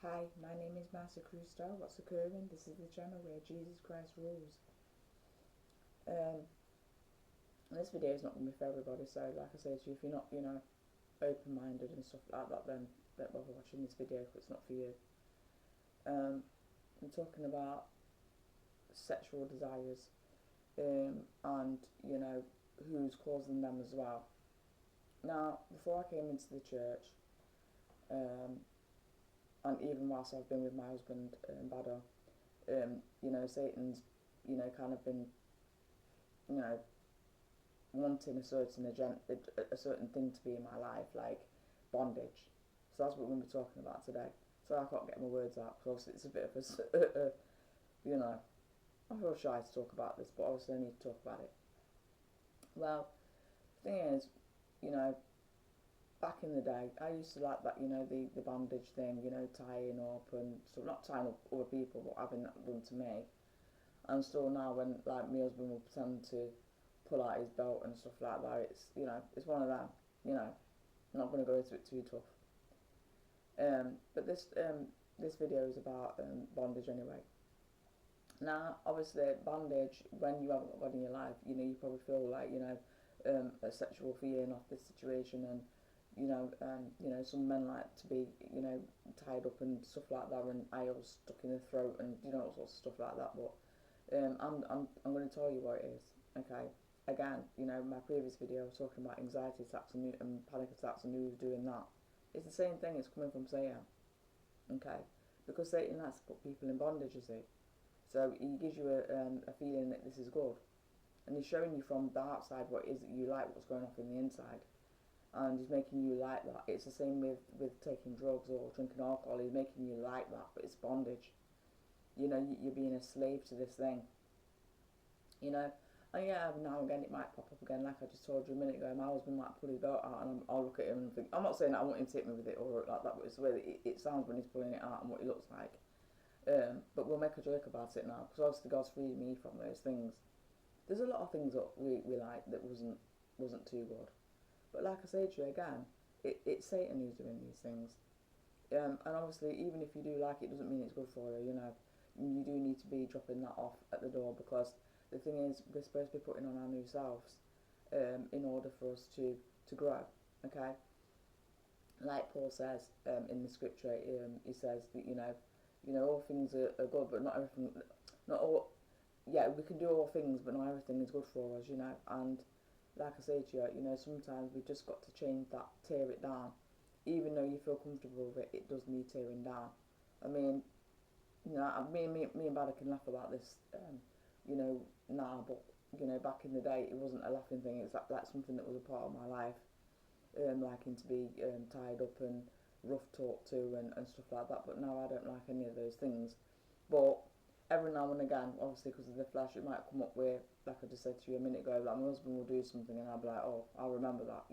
Hi, my name is Marcia Crusto. What's occurring? This is the channel where Jesus Christ rules. Um, this video is not going to be for everybody, so like I said to you, if you're not, open-minded and stuff like that, then don't bother watching this video if it's not for you. I'm talking about sexual desires, and, who's causing them as well. Now, before I came into the church, and even whilst I've been with my husband, Bada, Satan's, kind of been, wanting a certain thing to be in my life, like bondage. So that's what we're going to be talking about today. So I can't get my words out because obviously it's a bit of I feel shy to talk about this, but obviously I need to talk about it. Well, the thing is, back in the day, I used to like that, the bondage thing, tying up and stuff, not tying up other people, but having that done to me. And still now when, like, my husband will pretend to pull out his belt and stuff like that, it's one of them, I'm not going to go into it too tough. But this video is about bondage anyway. Now, obviously, bondage, when you haven't got God in your life, you probably feel like, a sexual feeling off this situation, and some men like to be, tied up and stuff like that, and aisles stuck in the throat, and all sorts of stuff like that. But I'm going to tell you what it is. Okay. Again, my previous video I was talking about anxiety attacks and panic attacks and who's doing that. It's the same thing. It's coming from Satan. Okay, because Satan likes to put people in bondage, you see. So he gives you a feeling that this is good, and he's showing you from the outside what it is that you like, what's going on in the inside, and he's making you like that. It's the same with taking drugs or drinking alcohol. He's making you like that, but it's bondage. You're being a slave to this thing. And yeah, now and again it might pop up again, like I just told you a minute ago. My husband might pull his belt out, and I'll look at him and think, I'm not saying that I want him to hit me with it or like that, but it's the way that it sounds when he's pulling it out and what he looks like. But we'll make a joke about it now, because obviously God's freed me from those things. There's a lot of things that we like that wasn't too good, but like I say to you again, it's Satan who's doing these things. And obviously, even if you do like it, doesn't mean it's good for you. You do need to be dropping that off at the door, because the thing is, we're supposed to be putting on our new selves in order for us to grow. Okay, like Paul says in the scripture, he says that all things are good, but not everything. Not all. Yeah, we can do all things, but not everything is good for us. And like I say to you, sometimes we've just got to change that, tear it down. Even though you feel comfortable with it, it does need tearing down. I mean, me and Bada can laugh about this, now, but back in the day, it wasn't a laughing thing. It's like something that was a part of my life, liking to be tied up and rough talked to and stuff like that. But now I don't like any of those things. But every now and again, obviously because of the flesh, it might come up where, like I just said to you a minute ago, like my husband will do something and I'll be like, oh, I'll remember that,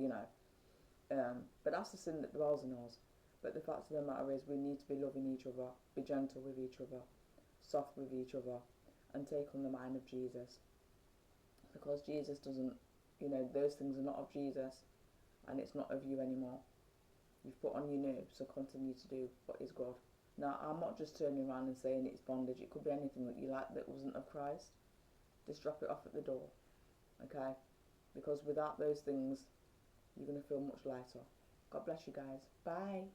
But that's the sin that dwells in us. But the fact of the matter is, we need to be loving each other, be gentle with each other, soft with each other, and take on the mind of Jesus. Because Jesus doesn't, those things are not of Jesus, and it's not of you anymore. You've put on your new, so continue to do what is good. Now, I'm not just turning around and saying it's bondage. It could be anything that you like that wasn't of Christ. Just drop it off at the door, okay? Because without those things, you're going to feel much lighter. God bless you guys. Bye.